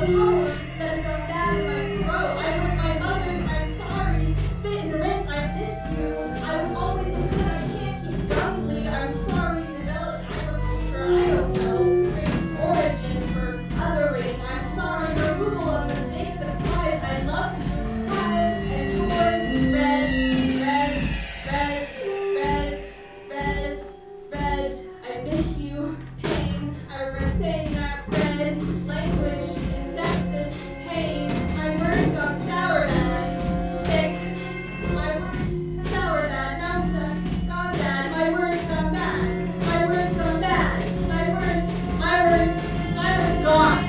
pollen that has gone bad in my throat. I was my mother's, I'm sorry. Spit and rinse, I miss you. I was always a good, I can't keep grumbling. I'm sorry, developed agriculture, I don't know. Great origin for other race. I'm sorry, removal of mistakes and ties. I love pies and corn, red. I miss you, pain. I remember saying that red language is sexist, pain. My words got sour, bad, sick. My words sour, bad, now gone bad. My words gone bad. My words gone bad. My words gone.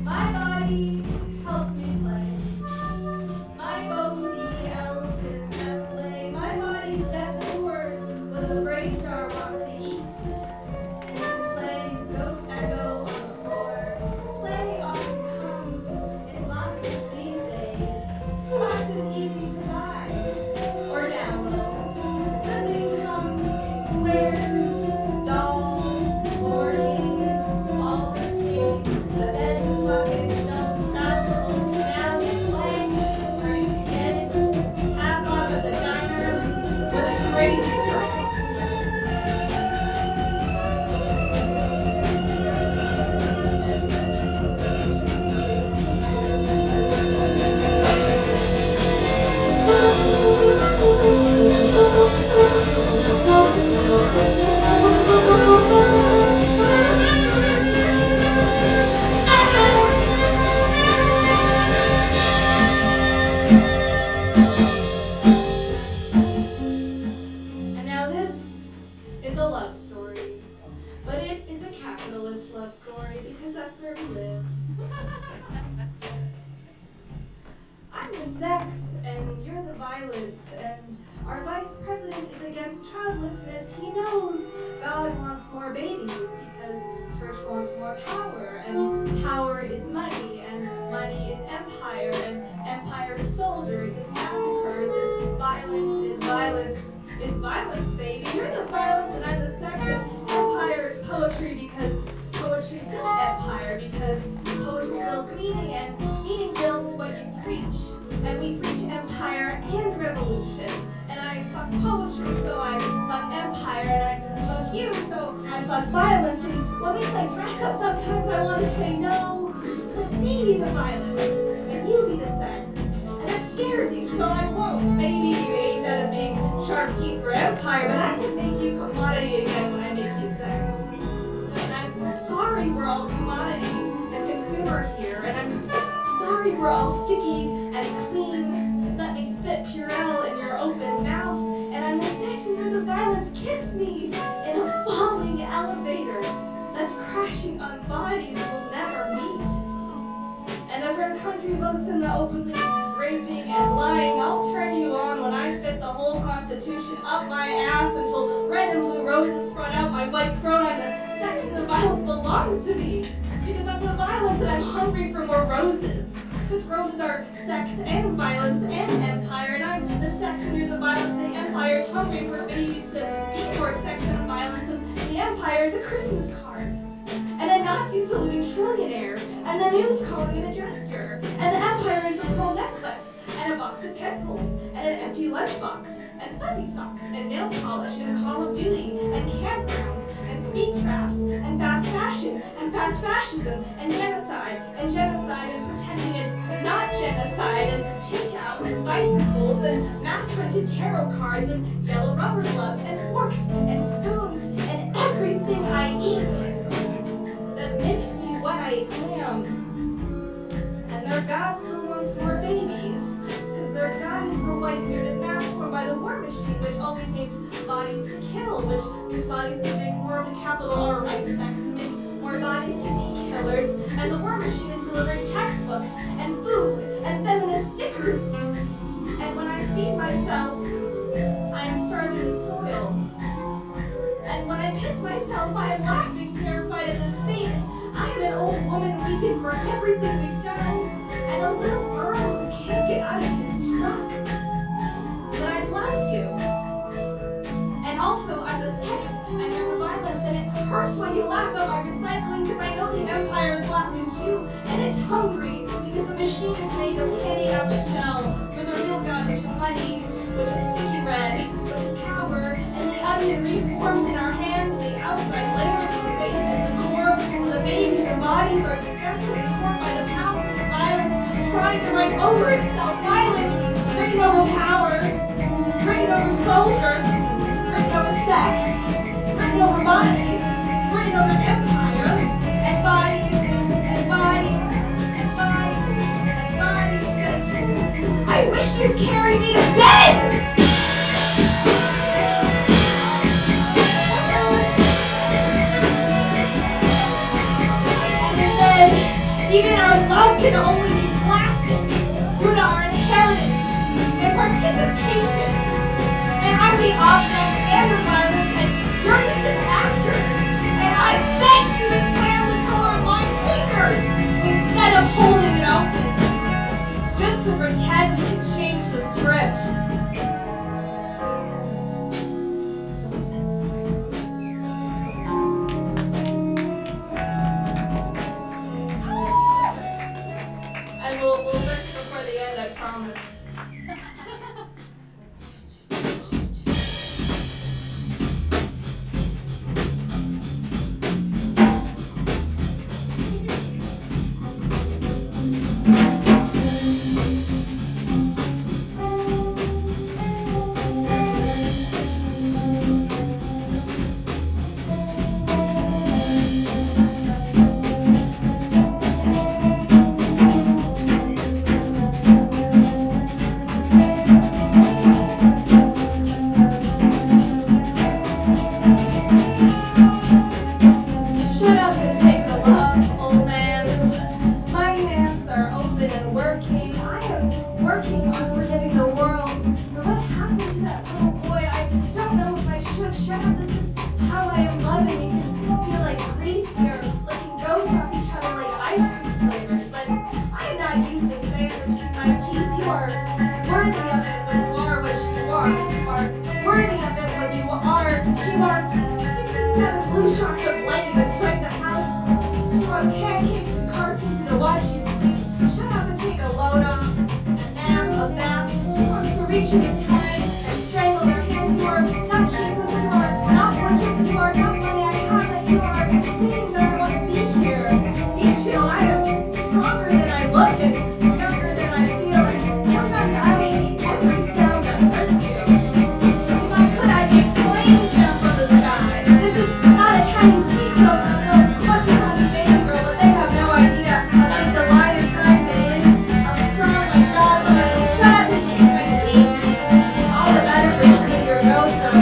My body helps me play. My body else in the play. My body steps forward when the brain jar wants to eat. Plays ghost echo on the floor. Play often comes in boxes these days. Boxes easy to buy or download. The things come in squares, dolls, board games, all the same. The beds and buckets don't stop till now get blank where you can get it. Half off at the diner with a crazy strike. And now this is a love story, but it is a capitalist love story because that's where we live. I'm the sex and you're the violence, and our vice president is against childlessness. He knows God wants more babies because church wants more power, and power is money, and money is empire, and empire is soldiers, is massacres, is violence, baby. You're the violence and I'm the sex, and empire is poetry because poetry builds empire, because poetry builds meaning, and meaning builds what you preach. And we preach empire and revolution. And I fuck poetry, so I fuck empire, and I fuck you, so I fuck violence. And when we play dress up, sometimes I want to say no, let me be the violence, and you be the sex. And that scares you, so I won't. Maybe you age out of being sharp teeth for empire, but I can make you commodity again when I make you sex. And I'm sorry we're all commodity and consumer here, and I'm sorry we're all sticky and clean. Let me spit Purell in your open mouth, and I'm the sex and you're the violence. Kiss me in a falling elevator that's crashing on bodies we'll never meet. And as our country votes in the openly raping and lying, I'll turn you on when I fit the whole Constitution up my ass until red and blue roses spread out my white throat. I'm the sex and the violence belongs to me because I'm the violence and I'm hungry for more roses. Because roses are sex and violence and empire, and I'm the sex and you're the violence. The empire's hungry for babies to be more sex and violence, and the empire is a Christmas card, and a Nazi saluting trillionaire, and the news calling it a gesture, and the empire is a pearl necklace, and a box of pencils, and an empty lunchbox, and fuzzy socks, and nail polish, and Call of Duty, and campgrounds, and speed traps, and fast fashion, and fast fascism, and genocide, and pretending it's not genocide, and takeout, and bicycles, and mass-printed tarot cards, and yellow rubber gloves, and forks, and spoons, and everything I eat that makes me what I am. And their God still wants more babies, because their God is the white-bearded mass formed by the war machine, which always needs bodies to kill, which needs bodies to make more of the capital R rights sex, to make more bodies to be killers, and the war machine is delivering textbooks, and food, and feminist stickers. And when I feed myself, I am starving the soil. And hurts when you laugh at my recycling because I know the empire is laughing too. And it's hungry because the machine is made of candy out the shell. For the real God, which is money, which is sticky red, which is power. And the onion reforms in our hands with the outside layers of Satan at the core. While the babies and bodies are digested and caught by the pounds of violence, trying to write over itself violence. Reign over power, reign over soldiers, reign over sex, reign over bodies, reign over empire, and bodies, and bodies, and bodies, and bodies, and I wish you'd carry me to bed! And then, even our love can only be plastic due to our inheritance and participation. And I'm the object and the violence, and you're just an actor. And I beg you to slam the door on my fingers instead of holding it open. Just to pretend we can change the script. And we'll finish before the end, I promise. Shut up and take the love, old man. My hands are open and working. I am working on forgiving the world. But what happened to that little boy? I don't know if I should. Shut up, this is how I am loving. You can feel like grief here, licking ghosts off each other like ice cream flavors. But I'm not used to sand between my teeth. You are worthy of it when you are what she wants. You are worthy of it when you are. She wants 67 blue shots of lightning that strike the house. She wants pancakes and cartoons to watch you sleep. Shut up and take a load off, a nap, a bath. She wants to reach you in time and strangle their hands. You are not chiseled, you are not gorgeous, you are not money I have, that you are singing that I want to be here. Me too, I am stronger than I look and younger than I feel. And sometimes I hate every sound that hurts you. If I could, I'd make flames down from the sky. This is not a tiny sequel, no, much about the baby girl, but they have no idea. Like the light inside me, I'm strong like God, but I shut up and take my teeth. All the better for seeing your ghost of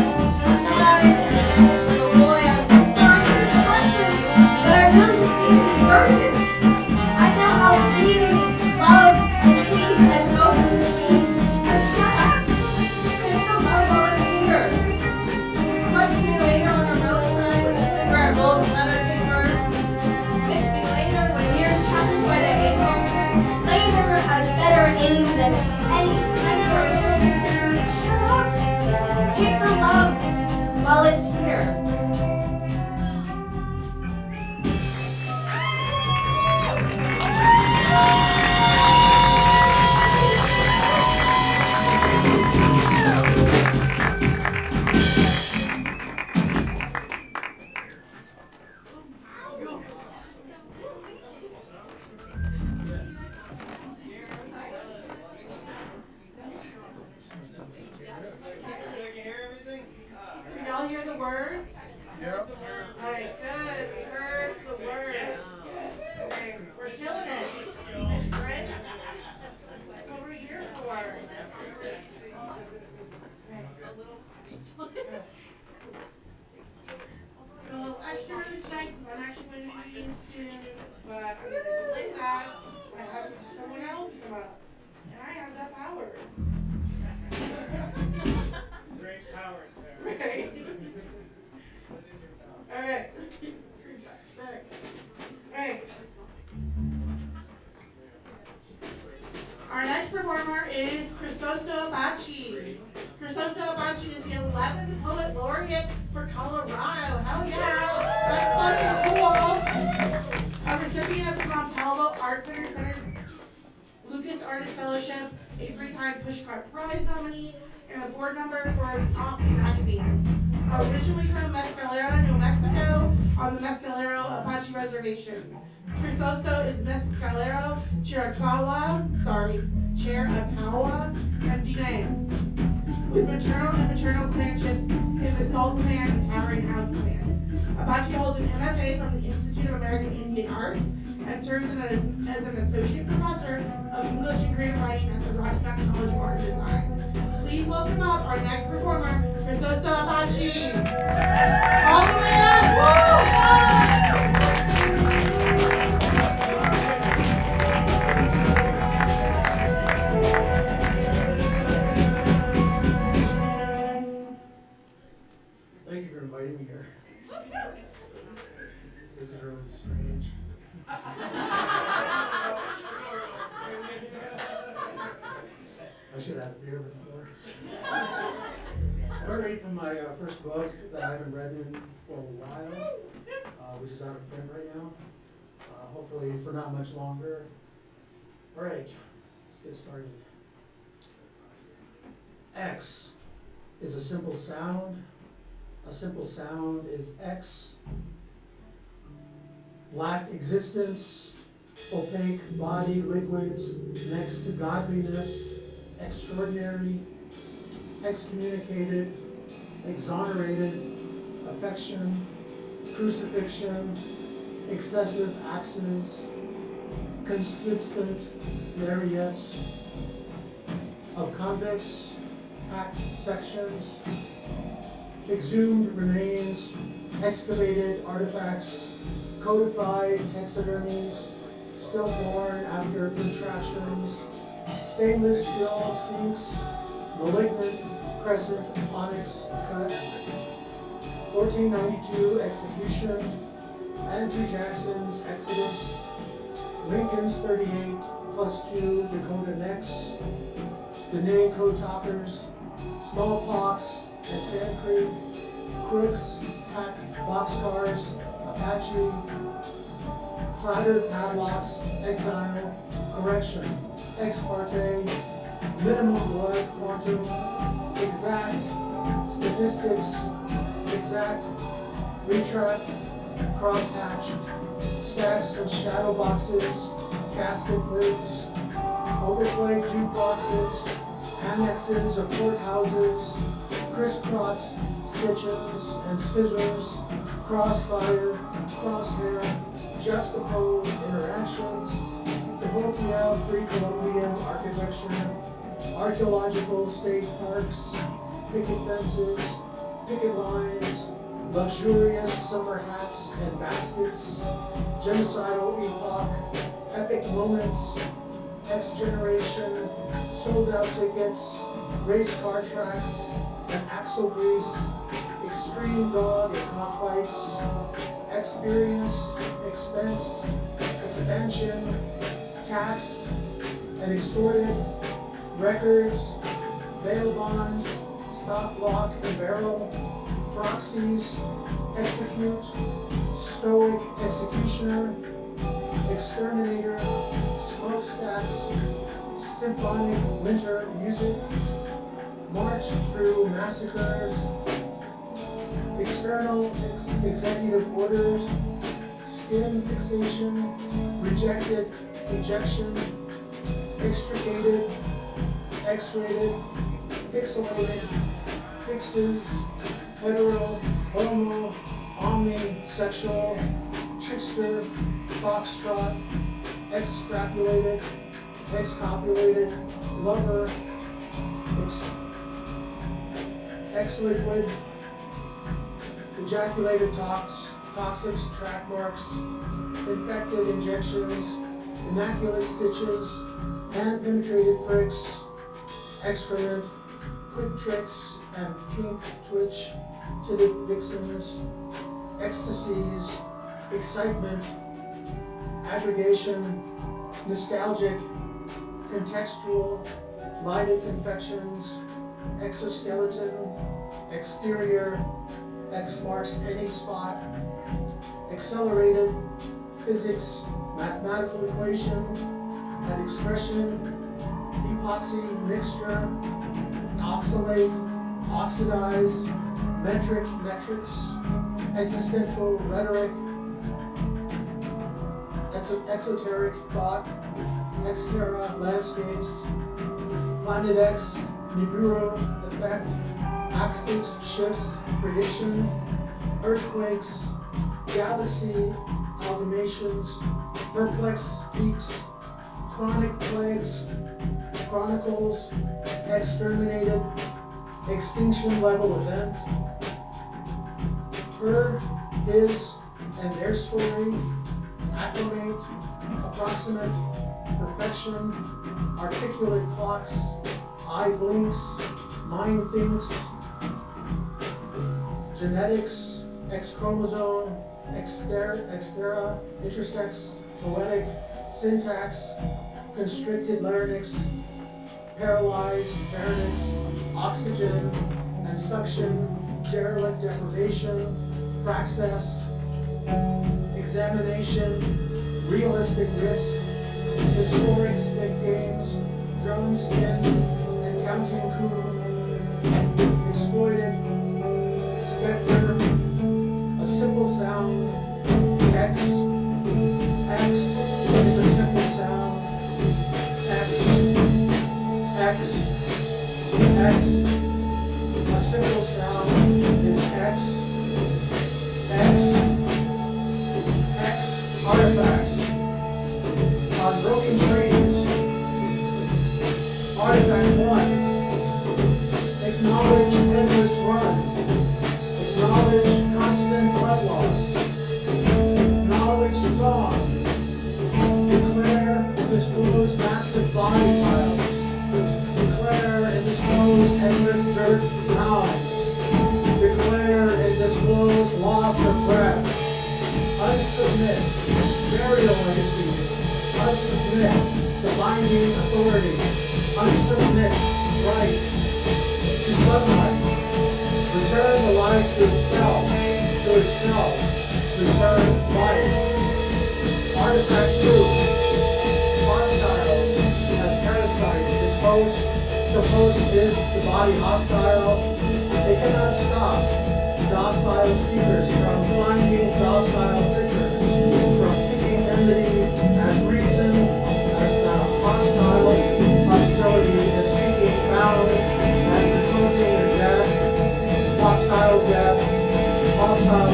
lies and little boy. I'm sorry for the questions, but I really just need to be virgins. I know how bleeding, love, and peace and ghosts can be. So shut up. There's no love all in here. Watch me later on a roadside with a cigarette rolled in leather paper. Miss me later when years passes by the angels. Later has better aim than any sniper. Shut up. Take the love while it's here. Can y'all hear the words? Yep. Alright, good. We heard the words. Okay, we're killing it. Miss Brent, that's what we're here for. A little extra respect. I'm actually going to be meeting soon, but I'm going to delay that. I have someone else come up, and I have that power. Great power, sir. Right. Alright. Next. Alright. Our next performer is Chrysosto Apache. Chrysosto Apache is the 11th Poet Laureate for Colorado. Hell yeah! Artist Fellowship, a 3-time Pushcart Prize nominee, and a board member for the Offbeat magazine. Originally from Mescalero, New Mexico, on the Mescalero Apache Reservation. Crisosto is Mescalero, Chiricahua, and Diné, with maternal and paternal clanships in the Salt Clan and Towering House Clan. Apache holds an MFA from the Institute of American Indian Arts and serves as an associate professor of English and creative writing at the Rocky Mountain College of Art and Design. Please welcome up our next performer, Crisosto Apache. All the way up! Woo! Thank you for inviting me here. This is really strange. I should have had a beer before. I'm going to read from my first book that I haven't read in for a while, which is out of print right now. Hopefully for not much longer. All right, let's get started. X is a simple sound. A simple sound is X. Black existence, opaque body liquids next to godliness, extraordinary, excommunicated, exonerated, affection, crucifixion, excessive accidents, consistent marionettes of convicts, packed sections, exhumed remains, excavated artifacts, codified taxidermies, stillborn after contractions, stainless steel sinks, malignant crescent onyx cut, 1492 execution, Andrew Jackson's Exodus, Lincoln's 38 + 2 Dakota necks, Dene code talkers, smallpox at Sand Creek, crooks, packed boxcars, Apache, clattered padlocks, exile, correction, ex parte, minimum blood quantum, exact, statistics, exact, retract, crosshatch, stacks of shadow boxes, casket lids, overplayed jukeboxes, annexes of courthouses, crisscross stitches and scissors, crossfire, crosshair, juxtaposed interactions, parochial pre-Columbian architecture, archaeological state parks, picket fences, picket lines, luxurious summer hats and baskets, genocidal epoch, epic moments, X generation, sold out tickets, race car tracks, and axle grease, extreme dog and cockfights, experience, expense, expansion, tax, and extorted, records, bail bonds, stop, lock, and barrel, proxies, execute, stoic executioner, exterminator, smokestacks, symphonic winter music, march through massacres, external executive orders, skin fixation, rejected ejection, extricated, X-rated, pixelated, fixes, hetero, homo, omnisexual, trickster, foxtrot, extrapolated, excopulated, lover, ex-liquid, ejaculated toxics, track marks, infected injections, immaculate stitches, hand-penetrated pricks, excrement, quick tricks, and pink twitch, titted vixens, ecstasies, excitement, aggregation, nostalgic, contextual, lighted confections, exoskeleton, exterior, X marks any spot, accelerated, physics, mathematical equation, and expression, epoxy mixture, oxalate, oxidize, metrics, existential rhetoric, exoteric thought, Xterra landscapes, Planet X, Nibiru effect, axis shifts, prediction, earthquakes, galaxy amalgamations, perplex peaks, chronic plagues, chronicles, exterminated, extinction level event, her, his, and their story, acclimate, approximate, perfection, articulate clocks, eye blinks, mind thinks, genetics, X chromosome, Xterra, intersex, poetic, syntax, constricted larynx, paralyzed pharynx, oxygen and suction, derelict deprivation, praxis, examination, realistic risk, historic stick games, drone skin, and counting coup, exploited, specter, a simple sound, X is a simple sound, X, a simple sound is X, artifacts, on broken trains, artifact 1, acknowledge endless run, acknowledge constant blood loss, acknowledge song, declare and disclose massive body piles, declare and disclose endless dirt mounds, declare and disclose loss of breath, unsubmit, burial legacies, unsubmit, the binding authority, unsubmit, rights, to sunlight, return the life to itself, return life, artifact 2, hostiles, as parasites, the host is the body hostile, they cannot stop docile seekers from finding docile creatures, from picking enmity as reason, as the hostility is seeking found and resulting in death, hostile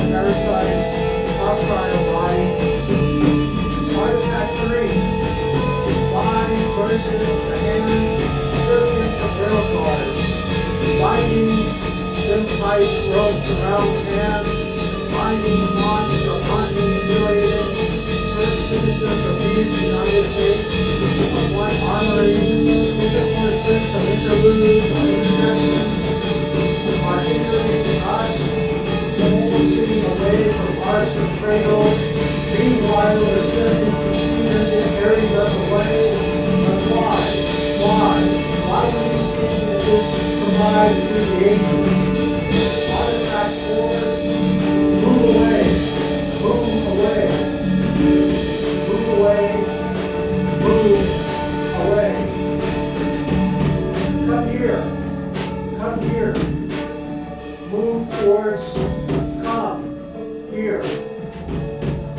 parasites, hostile body. Artifact 3, bodies burdened the hands, surface of rail cars, binding them tight ropes around hands, binding wants or haunting humiliated, first citizens of these United States, of one armory, witnesses of interludes or intersections, are hindering us, sitting away from arts and cradle, meanwhile the serpent carries us away. But why do we think that this provides through the ages? Artifact 4, move away, move away, move away, move away. Come here, move towards, come here.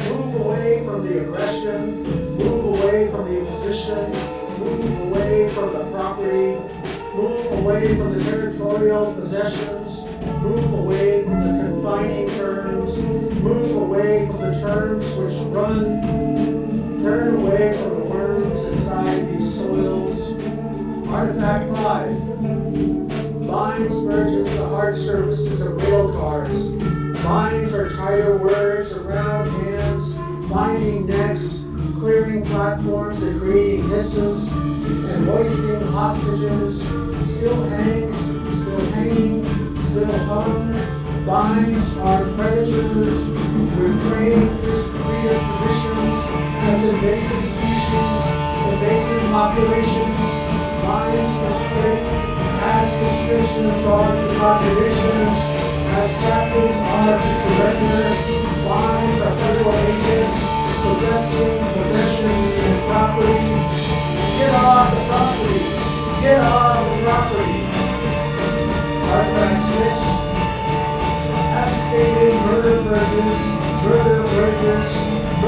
Move away from the aggression, move away from the imposition, move away from the property, move away from the territorial possessions, move away from the confining terms, move away from the terms which run, turn away from the worms inside these soils. Artifact 5. Binds merges the hard surfaces of rail cars. Binds are tighter words around hands, binding necks, clearing platforms and creating distance, and hoisting hostages. Still hangs, still hanging, still hung. Binds are predators, refrain predispositions as invasive species, invasive populations. Binds constrict, as constrictions are to contradictions, as captives are to surrender. Binds are federal agents, possessing possessions and property. Get off the property.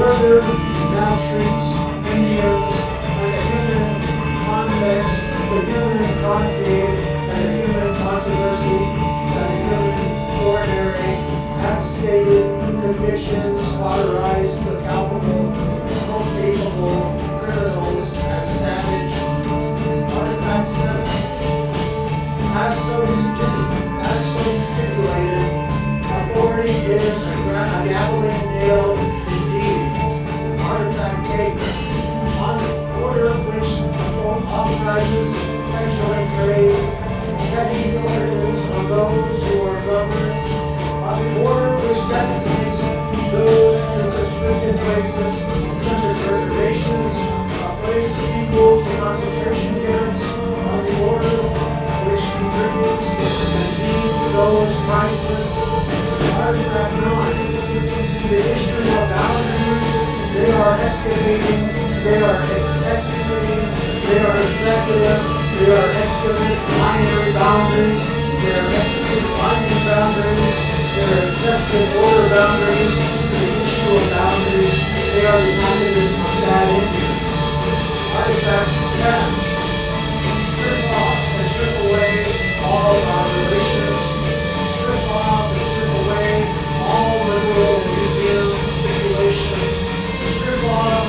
further maltreats Indians and the human context, the human concave, and the human controversy, and the human ordinary, as stated convictions authorize the culpable, most capable criminals as savage. Artifact 7. As so stipulated, authority is a gabbling nail indeed. Artifact 8. On the order which authorizes sexual trade, petty orders on those who are governed, on the order which designates those in restricted places, such as reservations, a place equal to concentration camps, on the order which contributes and deems those priceless. Artifact 9. The issue of boundaries, they are excavating, they are excavating, they are executive, they are excavating binary boundaries, they are excavating binary boundaries, they are accepting order boundaries, the issue of boundaries, they are the activists of sad Indians. Artifact 10. Strip off and strip away all our relations. Strip off and strip away all liberal museum stipulations. Strip off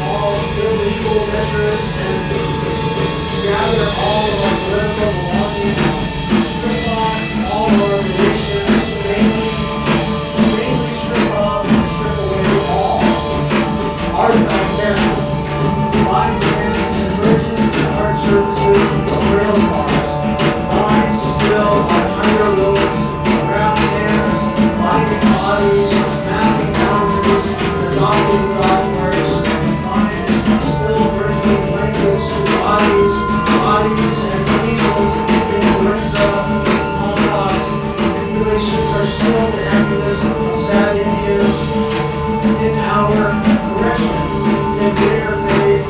all illegal measures and gather all of our political belongings. Strip off all of our relations, mainly strip off and strip away all. Artifact 10. Lines and bridges and art services of rail cars. Lines still on higher roads, ground hands, lighting bodies, mapping boundaries, adopting dogworks. Lines still bringing blankets to bodies and measles, influenza, smallpox. Stipulations are still the happiness of sad Indians in our correction, in their faith,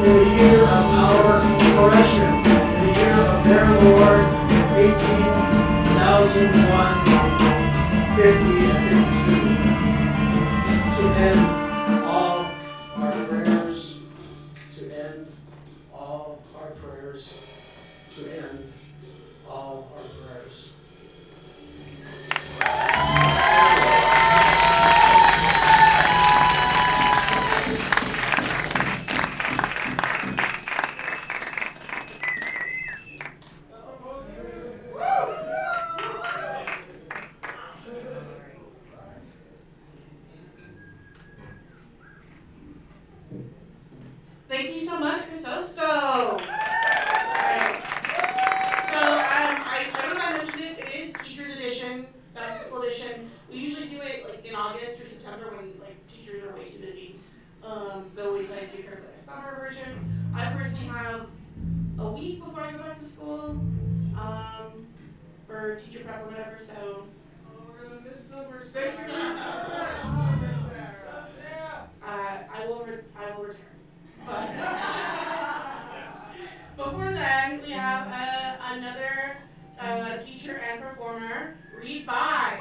in the year of our correction, in the year of their Lord, 18,001, 50 and 52. To end all our prayers, to end all our prayers, to end all our prayers. Thank you so much, Chrysosto. Alright. So, I don't know if I mentioned it, it is Teachers Edition, back to school edition. We usually do it like in August or September when like teachers are way too busy. So we try to do kind of like a summer version. I personally have a week before I go back to school for teacher prep or whatever, so Oh, we're gonna miss summer, Sarah. I will return. But before then, we have another teacher and performer, Read By.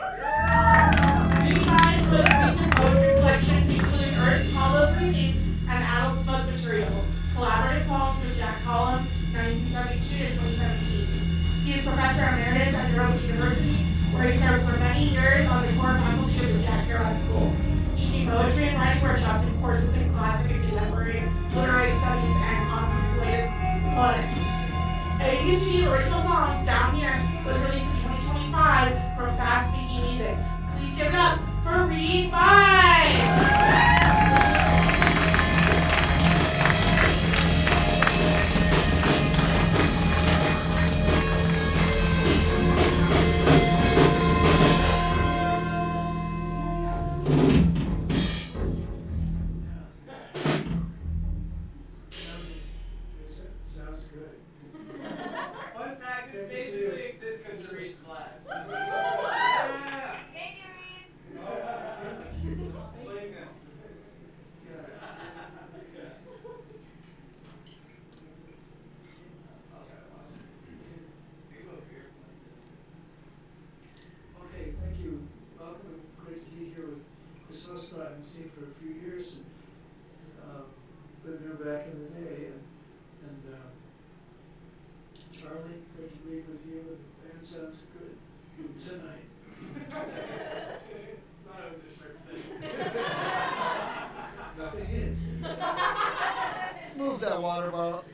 Read By's most recent poetry collection include Earth's Hollow Breathing and Adult Smoke Material, collaborative poems with Jack Collum, 1972 to 2017. He is Professor Emeritus at Durham University, where he served for many years on the core faculty of the Jack Kerouac School, teaching poetry and writing workshops and courses in classic and contemporary literary studies and contemplative poetics. It used to be the original song, Down Here, was released in 2025 from Fast Speaking Music. Please give it up for Read By! Sounds good. Fun fact, this basically exists because of Reed's class. Thank you, Reed. Chrysostom I haven't seen for a few years, but knew back in the day. And Charlie, great to read with you. The band sounds good tonight. It's not always a sure thing. Nothing is. Move that water bottle.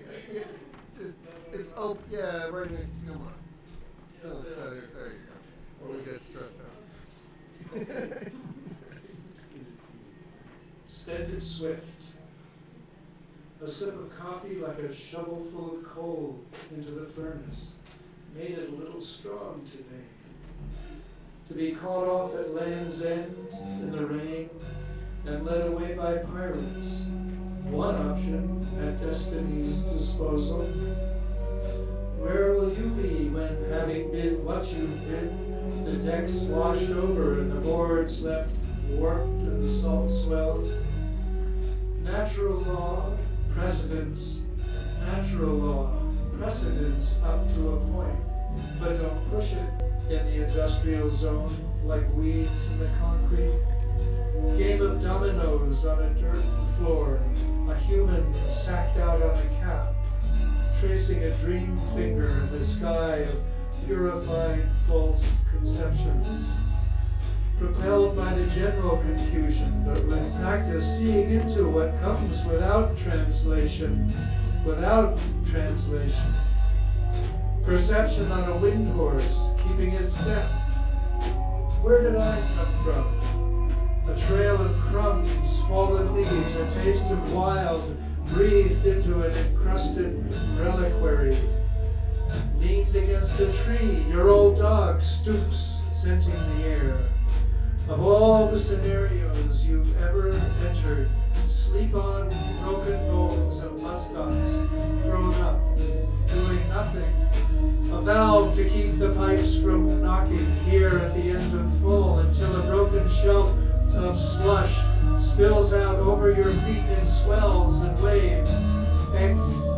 It's open. Yeah, right next to you. Come on. Don't set it. There you go. Or we get stressed out. Good to see you. Spend it swift. A sip of coffee like a shovel full of coal into the furnace made it a little strong today. To be caught off at Land's End in the rain and led away by pirates. One option at destiny's disposal. Where will you be when, having been what you've been, the decks washed over and the boards left warped and the salt swelled? Natural law, precedence, natural law, precedence up to a point, but don't push it in the industrial zone like weeds in the concrete. Game of dominoes on a dirt floor, a human sacked out on a cap, tracing a dream finger in the sky of purified false conceptions. Propelled by the general confusion, but with practice seeing into what comes without translation. Perception on a wind horse, keeping its step. Where did I come from? A trail of crumbs, fallen leaves, a taste of wild, breathed into an encrusted reliquary. Leaned against a tree, your old dog stoops, scenting the air. Of all the scenarios you've ever entered, sleep on broken bones of muskox thrown up, doing nothing. A valve to keep the pipes from knocking here at the end of full until a broken shelf of slush spills out over your feet in swells and waves.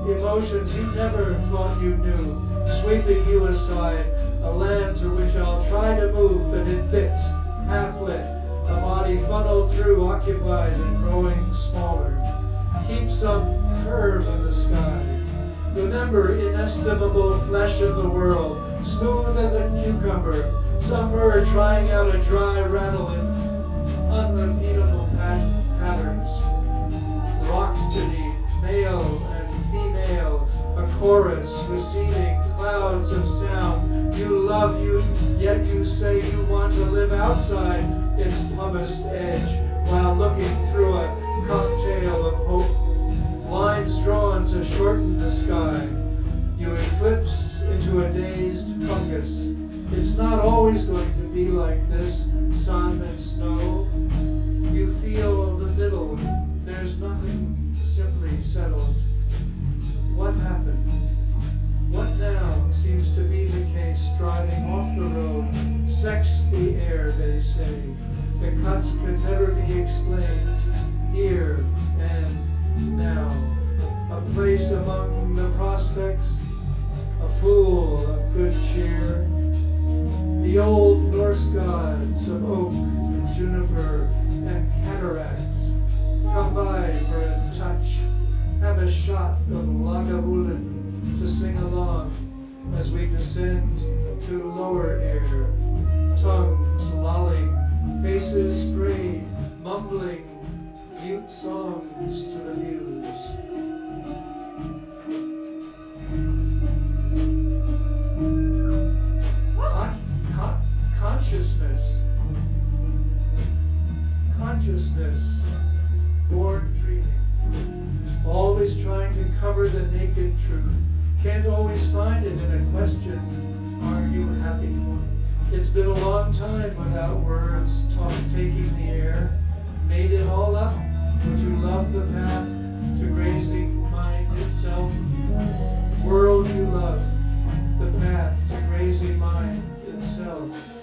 Emotions you never thought you knew, sweeping you aside, a land to which I'll try to move, but in bits, half-lit, a body funneled through, occupied and growing smaller. Keep some curve in the sky. Remember inestimable flesh of the world, smooth as a cucumber, some bird trying out a dry rattle in unrepeatable patterns. Rocks beneath, male and female, a chorus receding, clouds of sound. You love you, yet you say you want to live outside its pumice edge, while looking through a cocktail of hope. Lines drawn to shorten the sky. You eclipse into a dazed fungus. It's not always going to be like this, sun and snow. You feel the middle. There's nothing simply settled. What happened? What now seems to be the case, driving off the road? Sex the air, they say. The cuts could never be explained. Here and now. A place among the prospects. A fool of good cheer. The old Norse gods of oak and juniper and cataracts come by for a touch. Have a shot of Lagavulin to sing along as we descend to lower air. Tongues lolling, faces frayed, mumbling mute songs to the muse. Consciousness, born dreaming, always trying to cover the naked truth, can't always find it in a question, are you happy? It's been a long time without words, taking the air, made it all up, would you love the path to grazing mind itself? World you love, the path to grazing mind itself.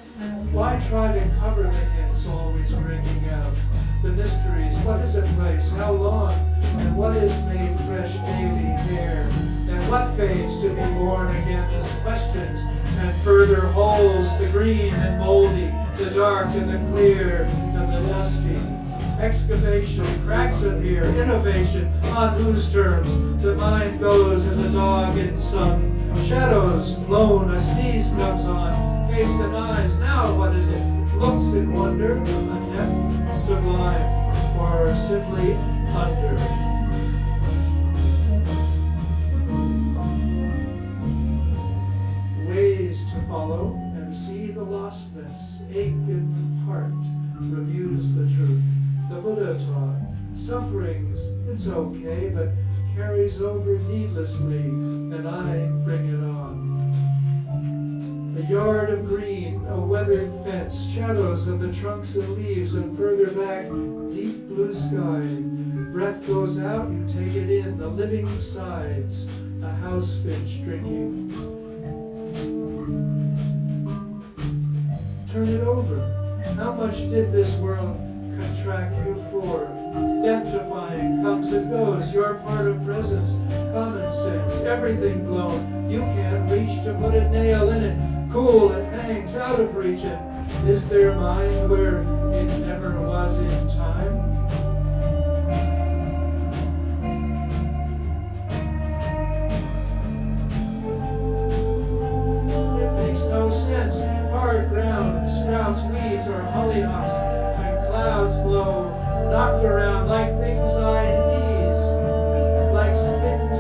Why try to cover the hints always ringing out? The mysteries, what is a place, how long, and what is made fresh daily here? And what fades to be born again as questions, and further holds the green and moldy, the dark and the clear, and the dusty. Excavation, cracks appear, innovation, on whose terms the mind goes as a dog in sun. Shadows flown, a sneeze comes on, face and eyes, now what is it? Looks in wonder, a depth sublime, or simply under. Ways to follow and see the lostness, ache in heart, reviews the truth. The Buddha taught, sufferings, it's okay, but carries over needlessly, and I bring it on. A yard of green, a weathered fence, shadows of the trunks and leaves, and further back, deep blue sky. Breath goes out, you take it in, the living sides, a house finch drinking. Turn it over. How much did this world contract you for? Death-defying comes and goes, your part of presence, common sense, everything blown. You can't reach to put a nail in it. Cool, it hangs out of reach. And is there mind where it never was in time? It makes no sense. Hard ground sprouts weeds or hollyhocks when clouds blow, knocked around like things IDs, like things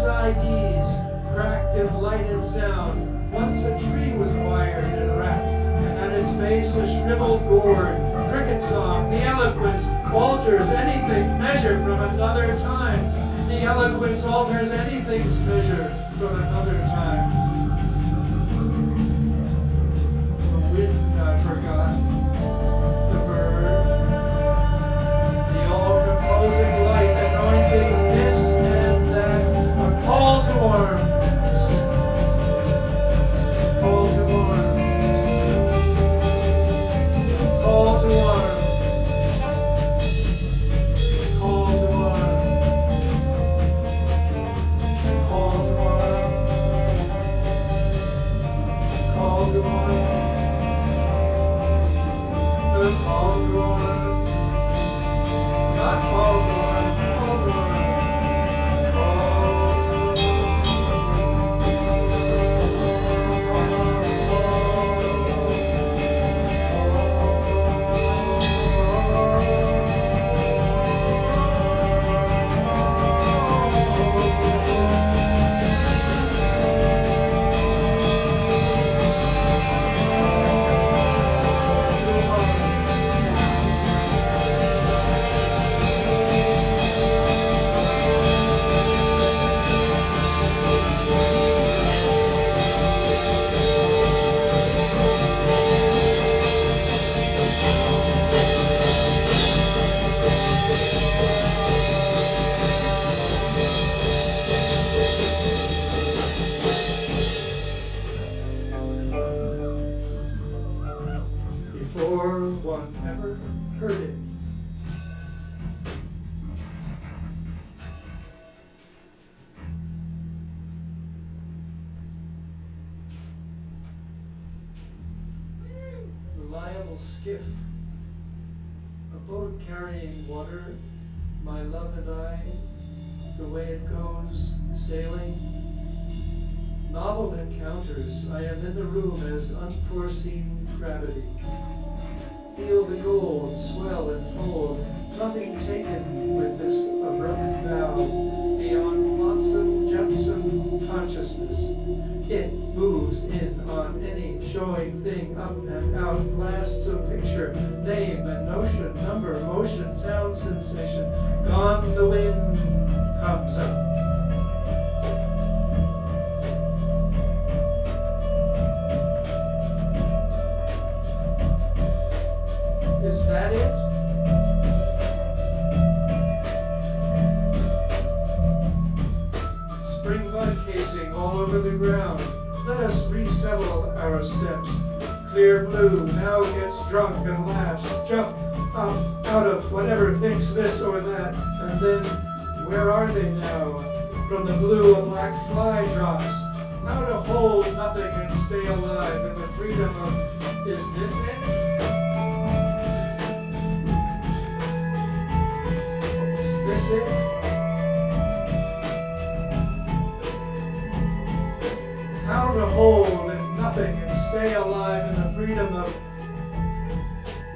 IDs, cracked in light and sound. Once a tree was wired and wrapped, and at its base a shriveled gourd, cricket song, the eloquence alters anything measured from another time. The eloquence alters anything's measure from another time. I forgot the bird, the all-composing light anointing this and that, a call to arms, call to arms, call to arms, call to arms, call to arms, call to arms. All gone, not all gone, all gone, before one ever heard it. Reliable skiff, a boat carrying water, my love and I, the way it goes, sailing. Novel encounters, I am in the room as unforeseen gravity. Feel the gold swell and fold, nothing taken with this abrupt bow, beyond flotsam, jetsam consciousness. It moves in on any showing thing up and out, blasts a picture, name and notion, number, motion, sound, sensation. Gone the wind comes up. Is that it? Spring bud casing all over the ground. Let us resettle our steps. Clear blue now gets drunk and laughs. Jump up out of whatever thinks this or that. And then, where are they now? From the blue a black fly drops. How to hold nothing and stay alive in the freedom of, is this it? this it? How to hold in nothing and stay alive in the freedom of,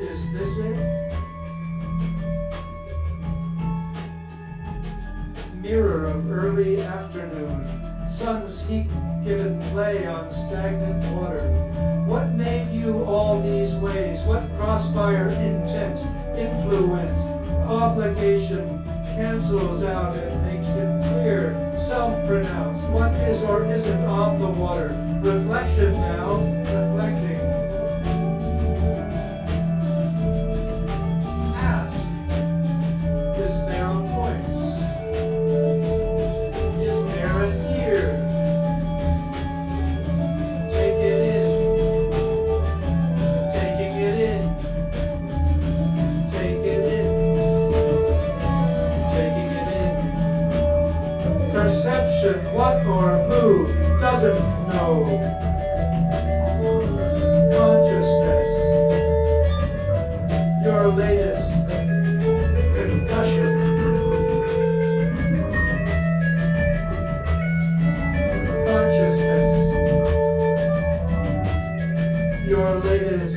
is this it? Mirror of early afternoon, sun's heat given play on stagnant water. What made you all these ways? What crossfire intent, influence, obligation cancels out and makes it clear, self-pronounced, what is or isn't on the water? Reflection now, reflecting. Ask, is there a voice? Is there an ear? Take it in. Taking it in. Take it in. Taking it in. Perception, what or who doesn't know. Consciousness, your latest concussion. Consciousness, your latest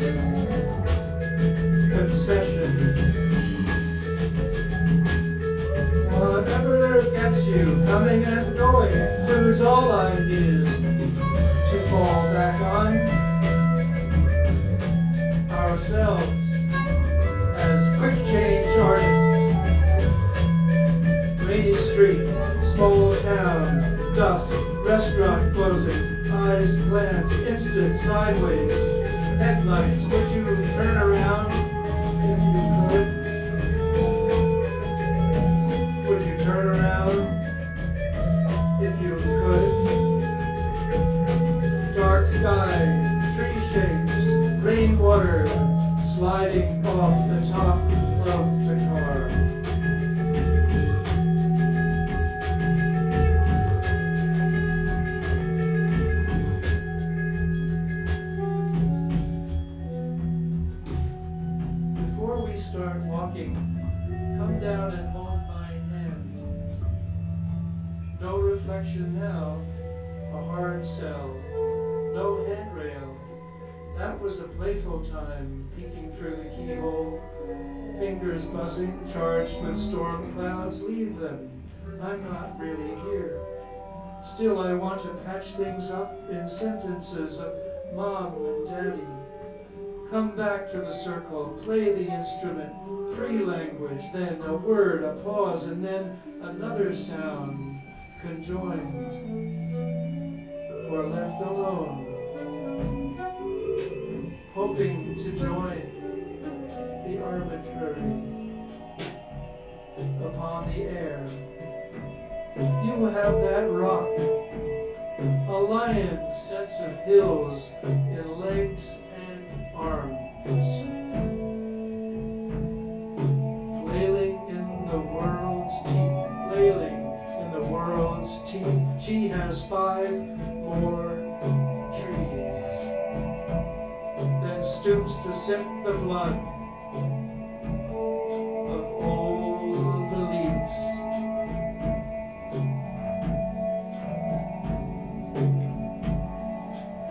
concession. Whatever gets you coming and going, lose all ideas to fall back on ourselves as quick change artists. Rainy street, small town, dusk, restaurant closing, eyes glance, instant sideways, headlights. Would you turn around if you could? Would you turn around if you could? Dark sky, tree shapes, rainwater sliding off the top of the car. Before we start walking, come down and hold my hand. No reflection now, a hard cell, no handrail. That was a playful time, peeking through the keyhole. Fingers buzzing, charged with storm clouds, leave them. I'm not really here. Still, I want to patch things up in sentences of mom and daddy. Come back to the circle, play the instrument, pre-language, then a word, a pause, and then another sound, conjoined, or left alone. Hoping to join the arbitrary upon the air. You have that rock, a lion sets of hills in legs and arms, flailing in the world's teeth, flailing in the world's teeth. She has 5 more trees. Stoops to sip the blood of all the leaves.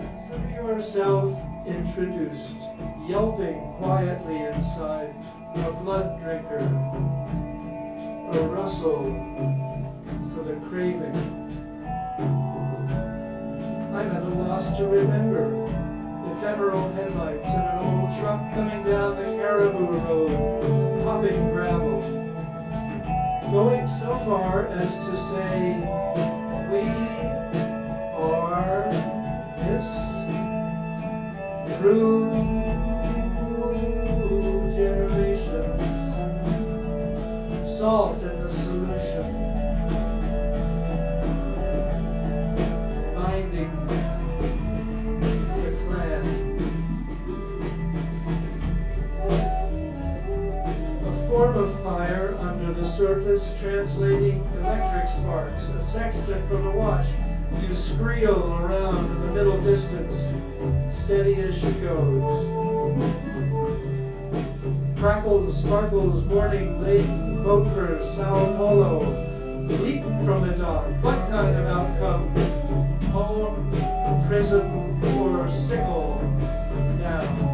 Consider yourself introduced, yelping quietly inside, a blood drinker, a rustle for the craving. I'm at a loss to remember. Ephemeral headlights and an old truck coming down the Caribou Road, popping gravel. Going so far as to say, we are this through generations. Salt in the solution. Binding form of fire under the surface, translating electric sparks, a sextant from the watch. You screel around in the middle distance, steady as she goes. Crackles, sparkles, morning, late, boat for Sao Paulo. Leap from the dock, what kind of outcome? Home, prison, or sickle down?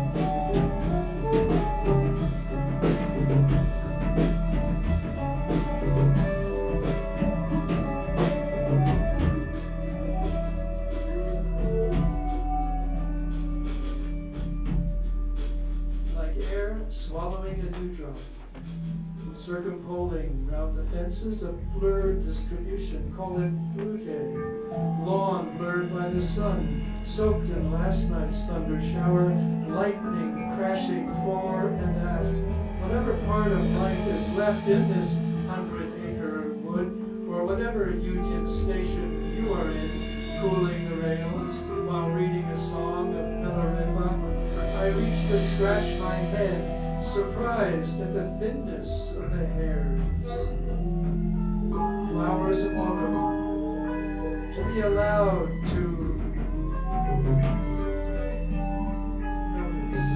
Swallowing a dewdrop, circumpoling round the fences of blurred distribution, call it blue jay. Lawn blurred by the sun, soaked in last night's thunder shower, lightning crashing fore and aft. Whatever part of life is left in this 100-acre wood, or whatever Union Station you are in, cooling the rails while reading a song of Milarepa, I reach to scratch my head, surprised at the thinness of the hairs. Flowers of autumn, to be allowed to notice.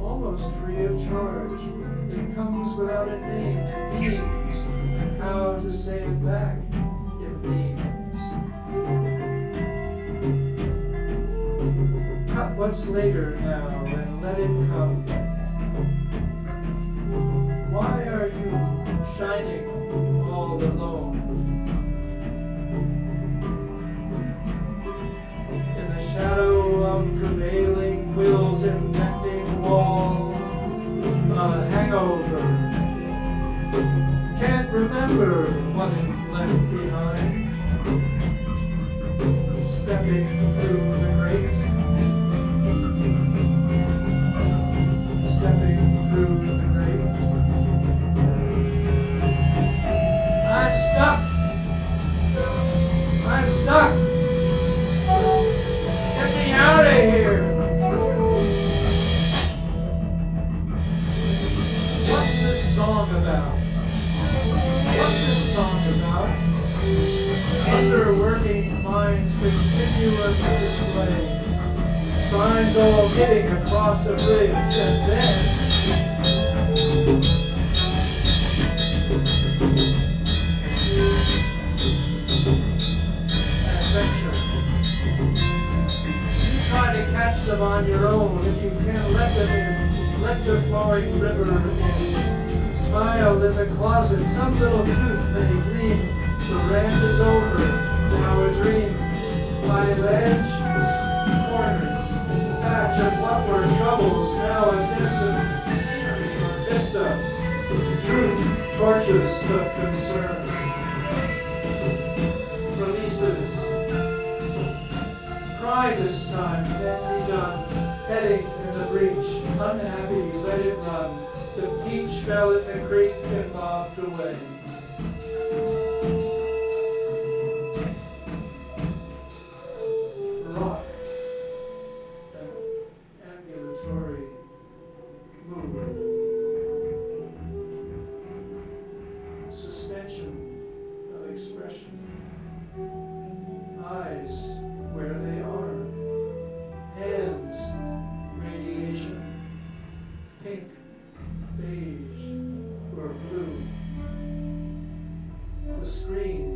Almost free of charge, it comes without a name, it beams, and how to say it back, it beams. Cut what's later now and let it come. Why are you shining all alone? In the shadow of prevailing wills and bending wall, a hangover. Can't remember what it left behind. Stepping through the grate. Stepping through the grate. I'm stuck! I'm stuck! Get me out of here! What's this song about? What's this song about? Underworking mind's continuous display. Signs all hitting across the bridge, and then adventure. You try to catch them on your own if you can't let them in. Let the flowing river in. Smile in the closet, some little truth may gleam. The rant is over, now a dream. By ledge, corner. Patch of what were troubles, now a sense of scenery or vista. Truth torches the concern. Releases. Cry this time, then be done. Heading in the breach, unhappy, let it run. The peach fell in the creek and bobbed away. Rock. Ambulatory movement. Suspension of expression. Eyes where they are. Hands, radiation. Pink, beige, or blue. The screen,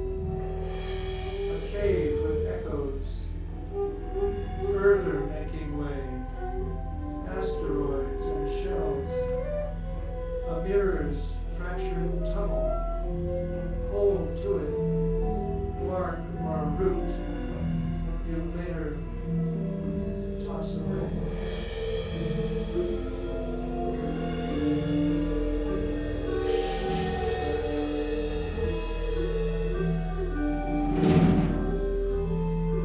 a cave with echoes. Further making way. Asteroids and shells, a mirror's fractured tunnel, hold to it, bark or root, you later toss away.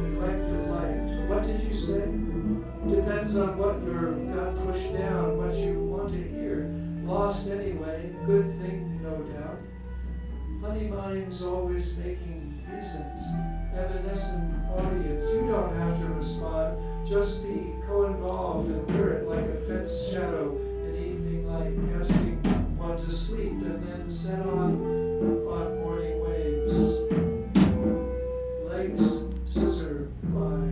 Neglected light, what did you say? Depends on what you've got pushed down, what you want to hear. Lost anyway, good thing, no doubt. Funny minds always making reasons. Evanescent audience, you don't have to respond. Just be co-involved and wear it like a fence shadow in evening light, casting one to sleep and then set on morning waves. Legs scissor by.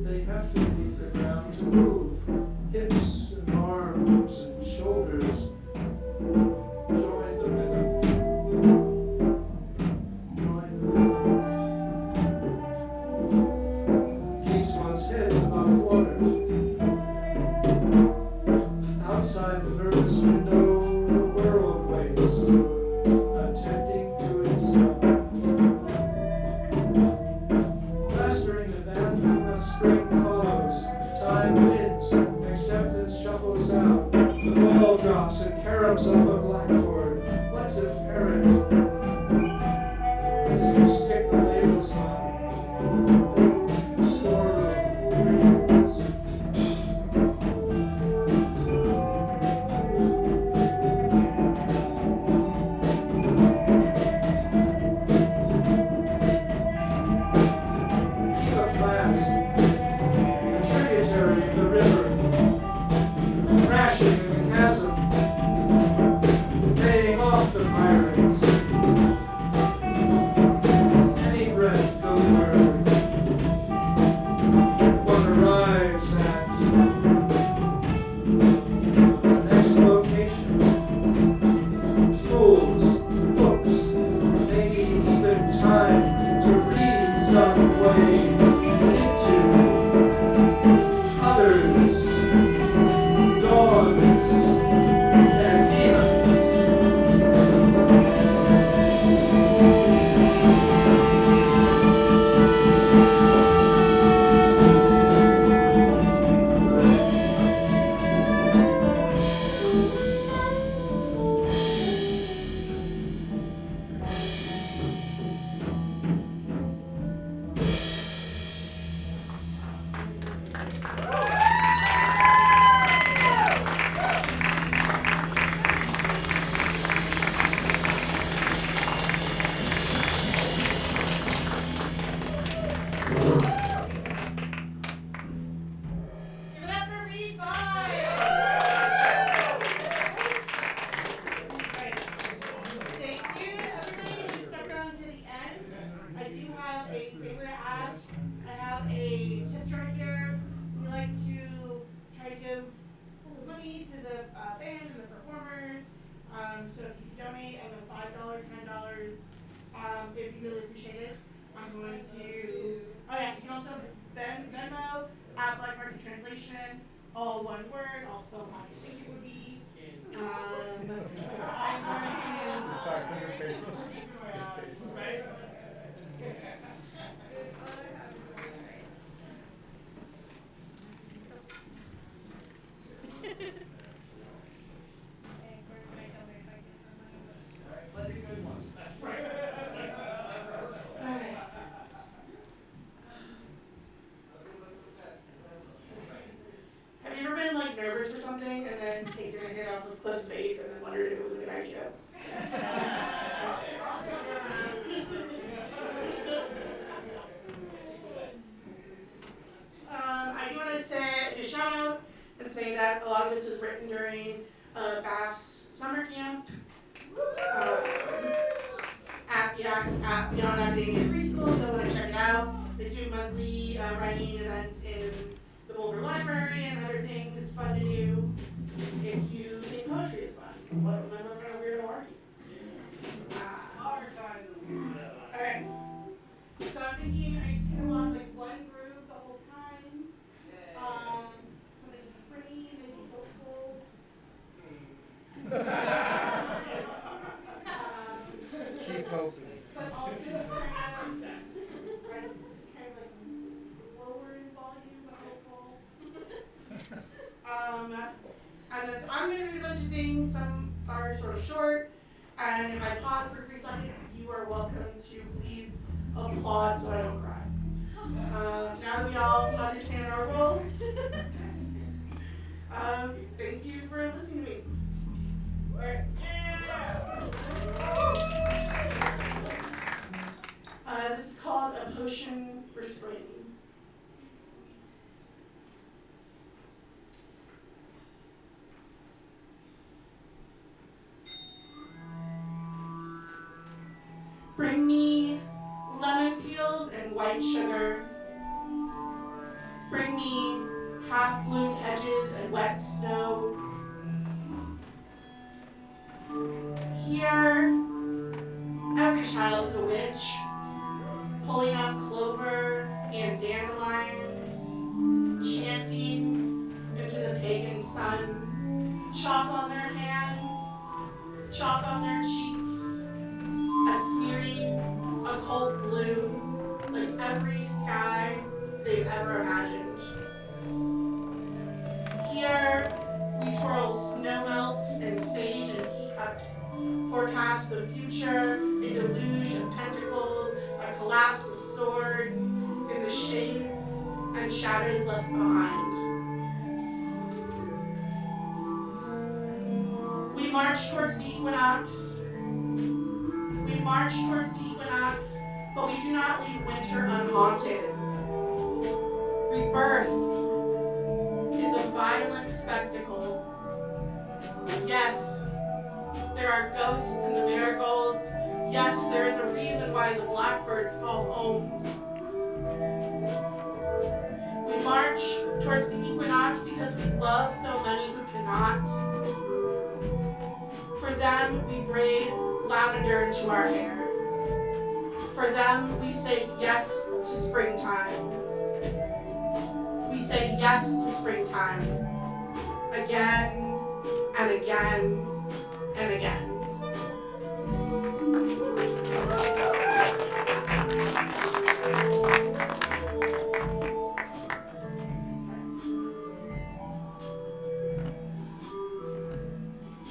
They have to leave the ground to move. Hips and arms wins, acceptance shuffles out. The ball drops and caroms off a blackboard. What's apparent? As you stick the labels on. Storeroom dreams. Keep a flask, a tributary of the river, crashing in the chasm, paying off the pirates. Any breath delivered, one arrives at the next location. Schools, books, maybe even time to read some way into others, dogs, and demons. Give it up for Read By! Great. Thank you, everybody who stuck around to the end. I do have a favor to ask. I have a tip jar here. We like to try to give some money to the band and the performers. So if you donate either $5, $10, it'd be really appreciated. I'm going to, oh yeah, you can also Venmo, Black Market Translation, all one word, all spelled how you think it would be. I'm going to, 500 pesos. have you ever been like nervous or something and then taken a hit off of Cliff's vape and then wondered if it was a good idea? I do want to say a shout out and say that a lot of this was written during BAF's summer camp at Beyond Academia Free School. Go want to check it out. They do monthly writing events in the Boulder Library and other things. It's fun to do if you think poetry is fun. What kind of weirdo are you? Alright. So I'm thinking I just kind of want like one groove the whole time. Something springy, maybe hopeful. Keep hoping. But also kind of like lower in volume, but hopeful. And then so I'm going to read a bunch of things. Some are sort of short. And if I pause for 3 seconds, you are welcome to please applaud so I don't cry. Now that we all understand our roles, thank you for listening to me. All right. This is called A Potion for Spring. Bring me lemon peels and white sugar. Bring me half-bloom hedges and wet snow. Here, every child is a witch, pulling up clover and dandelions, chanting into the pagan sun, chalk on their hands, chalk on their cheeks, a smearing occult blue, like every sky they've ever imagined. of future, a deluge of pentacles, a collapse of swords, in the shades and shadows left behind. We march towards the equinox. We march towards the equinox, but we do not leave winter unhaunted. Rebirth is a violent spectacle. Yes, there are ghosts in the marigolds. Yes, there is a reason why the blackbirds call home. We march towards the equinox because we love so many who cannot. For them, we braid lavender into our hair. For them, we say yes to springtime. We say yes to springtime. Again and again and again.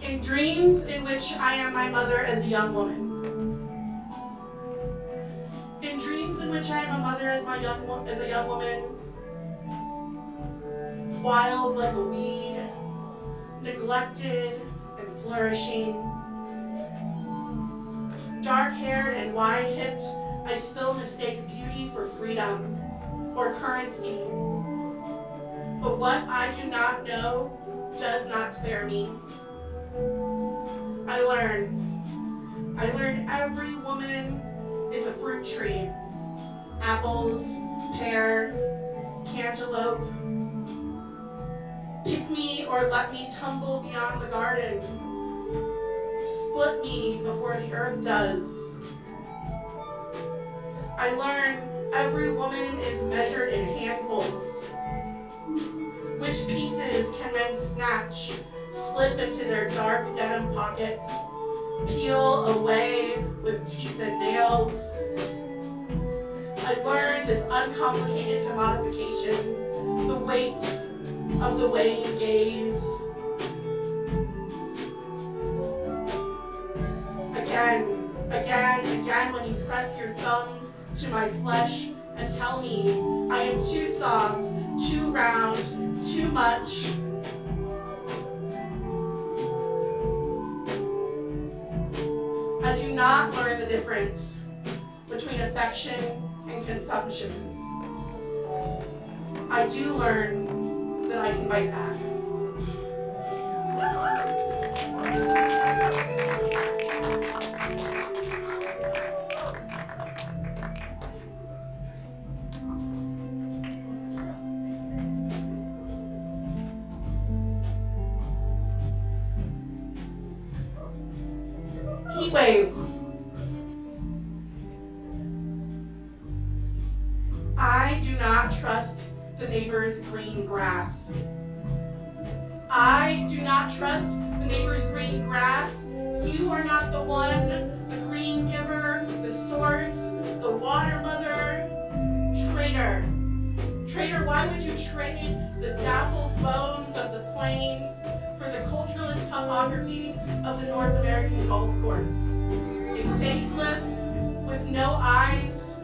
In dreams in which I am my mother as a young woman. In dreams in which I am a mother as a young woman, wild like a weed, neglected and flourishing. Dark-haired and wide-hipped, I still mistake beauty for freedom or currency. But what I do not know does not spare me. I learned every woman is a fruit tree. Apples, pear, cantaloupe. Pick me or let me tumble beyond the garden. Split me before the earth does. I learned every woman is measured in handfuls. Which pieces can men snatch, slip into their dark denim pockets, peel away with teeth and nails. I learned this uncomplicated commodification, the weight of the way you gaze. Again, when you press your thumb to my flesh and tell me I am too soft, too round, too much. I do not learn the difference between affection and consumption. I do learn that I can bite back. Heat wave. I do not trust the neighbor's green grass. I do not trust the neighbor's green grass. You are not the one, the green giver, the source, the water mother. Traitor. Traitor, why would you trade the dappled bones of the plains for the culturalist topography of the North American Golf Course? A facelift with no eyes,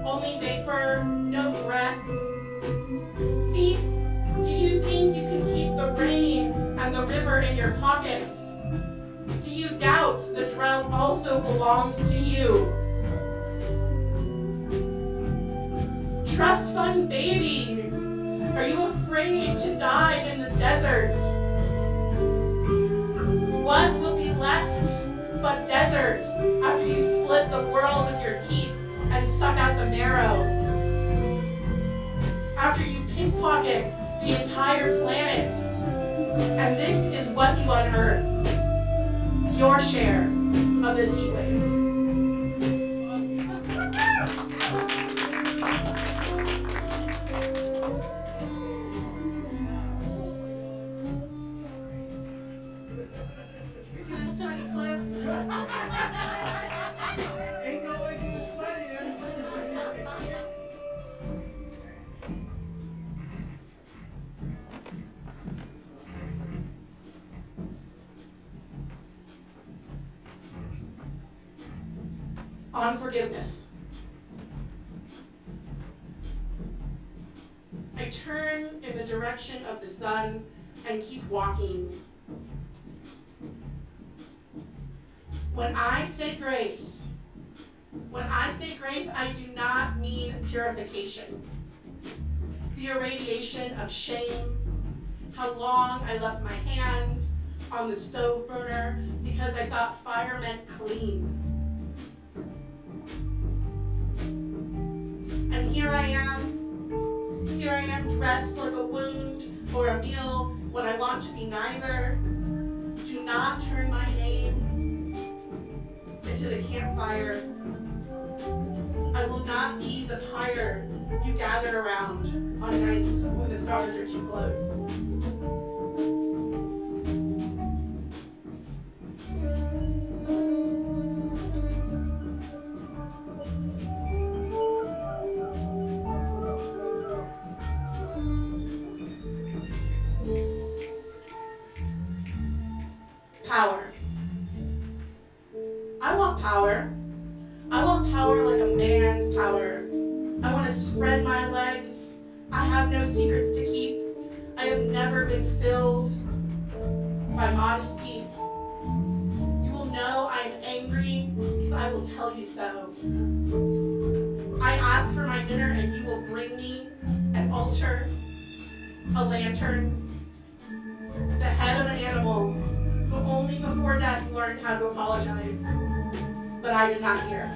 only vapor, no breath. Thief, do you think you can keep the rain and the river in your pockets? Do you doubt the drought also belongs to you? Trust fund baby, are you afraid to die in the desert? What will be left but desert after you split the world with your teeth and suck out the marrow? After you pickpocket the entire planet, and this is what you unearth, your share of this heat wave. Ain't no way to sweat here. on forgiveness. I turn in the direction of the sun and keep walking. When I say grace, I do not mean purification. The irradiation of shame, how long I left my hands on the stove burner because I thought fire meant clean. And here I am dressed like a wound or a meal when I want to be neither. Do not turn my name into the campfire. I will not be the pyre you gather around on nights when the stars are too close. Power. I want power. I want power like a man's power. I want to spread my legs. I have no secrets to keep. I have never been filled by modesty. You will know I am angry because I will tell you so. I ask for my dinner and you will bring me an altar, a lantern, the head of an animal who only before death learned how to apologize. But I did not hear.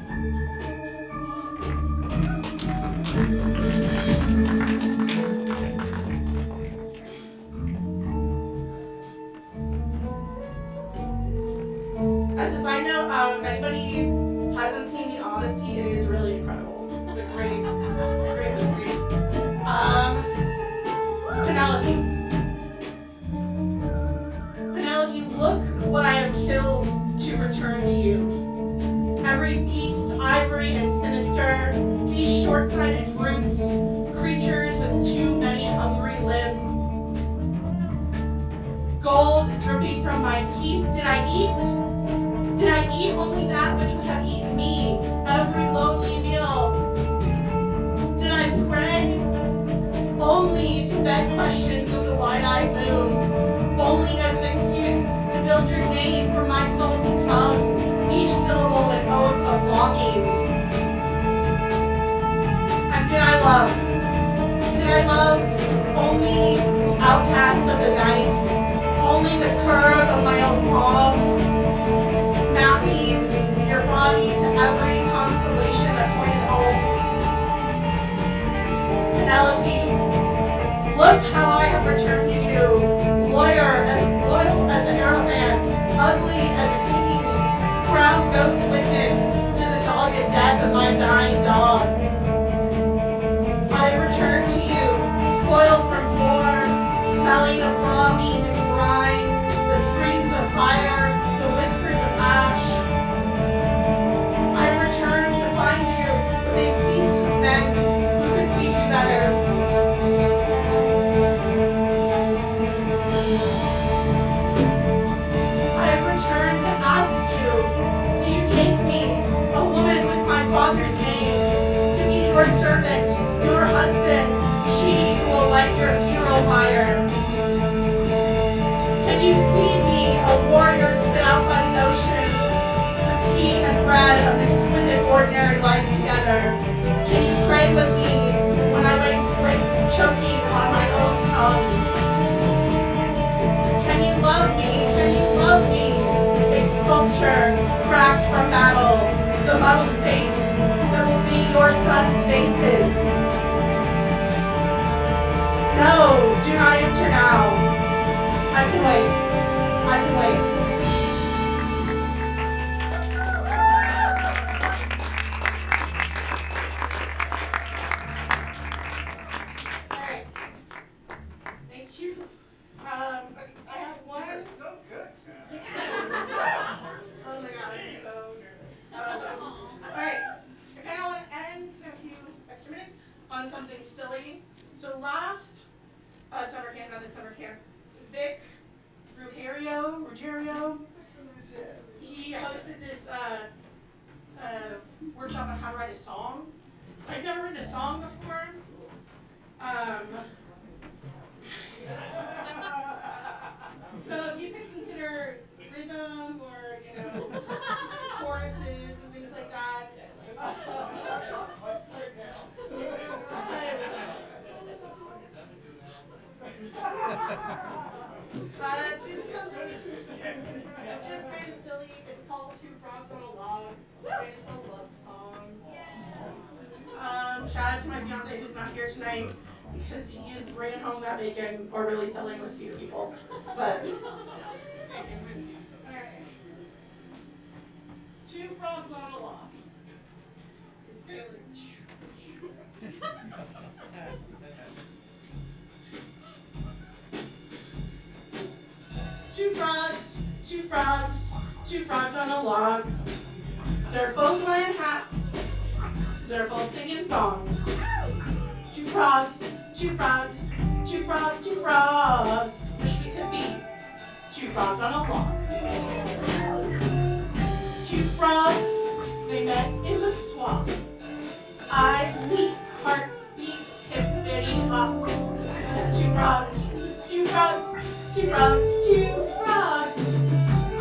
As a side note, if anybody hasn't seen The Odyssey, it is really incredible. It's a great movie. Penelope, look what I have killed to return to you. Every beast, ivory and sinister, these short-sighted brutes, creatures with too many hungry limbs. Gold dripping from my teeth, did I eat? Did I eat only that which would have eaten me, every lonely meal? Did I pray? Only to beg questions of the wide-eyed moon, only as an excuse to build your name from my salty tongue, each syllable an oath of longing. And did I love? Did I love only the outcast of the night, only the curve of my own palm, mapping your body to every constellation that pointed home? Penelope, look how I have returned to you, loyal as an aerophant, ugly as a king, crowned ghost witness to the dogged death of my dying dog. I have returned to you, spoiled from war, smelling of raw meat and brine, the screams of fire, the whispers of ash. I have returned to find you with a feast of men who could feed you better. I have returned to ask you, do you take me, a woman with my father's name, to be your servant, your husband, she who will light your funeral fire? Can you feed me, a warrior spit out by the ocean, the tea and bread of an exquisite ordinary life together? Can you pray with me when I wake choking on my own tongue? Can you love me? Can you love me? A sculpture cracked from battle, the muddled face that will be your son's faces. No, do not answer now. I can wait. I can wait. This is just kind of silly. It's called Two Frogs on a Log, and it's a love song. Shout out to my fiance who's not here tonight because he is bringing home that bacon or really selling whiskey to people. But alright. Two frogs on a log. It's really two frogs, two frogs, two frogs on a log. They're both wearing hats. They're both singing songs. Two frogs, two frogs, two frogs, two frogs. Wish we could be two frogs on a log. Two frogs, they met in the swamp. Eyes meet, hearts beat, hippity hop. Two frogs, two frogs, two frogs, two frogs.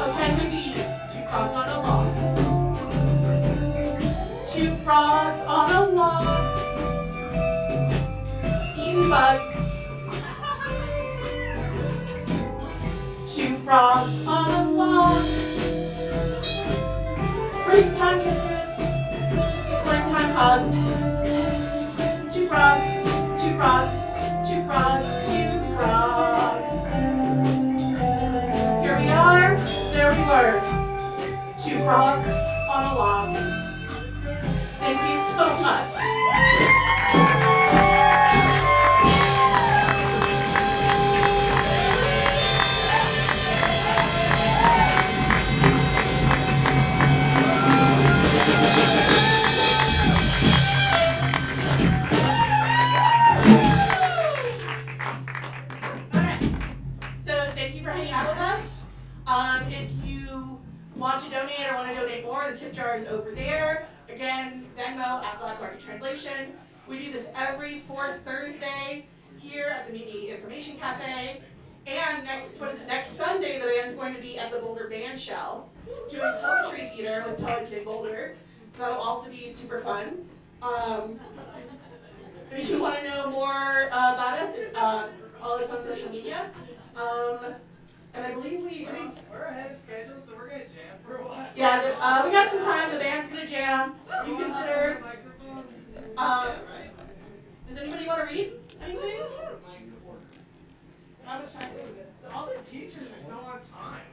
Oh, can we be two frogs on a log? Two frogs on a log, eating bugs. Two frogs on a log, springtime kisses, springtime hugs. Two frogs, two frogs, two frogs, two frogs. Here we are, there we were. Two frogs on a log. Thank you so much. Okay, so thank you for hanging out with us. If you want to donate or want to donate more, the tip jar is over there. Again, Venmo at Black Market Translation. We do this every fourth Thursday here at the Meet Me Information Cafe. And next Sunday, the band's going to be at the Boulder Band Shell doing poetry theater with Poets in Boulder. So that'll also be super fun. If you want to know more about us, it's follow us on social media. And I believe We're ahead of schedule, so we're gonna jam for a while. yeah, we got some time. The band's gonna jam. You consider. Does anybody want to read anything? How much time do we get? All the teachers are so on time.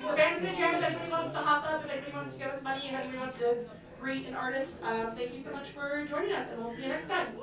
The band's gonna jam. If anybody wants to hop up, if anybody wants to give us money, if anybody wants to greet an artist, thank you so much for joining us, and we'll see you next time.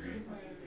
poetry since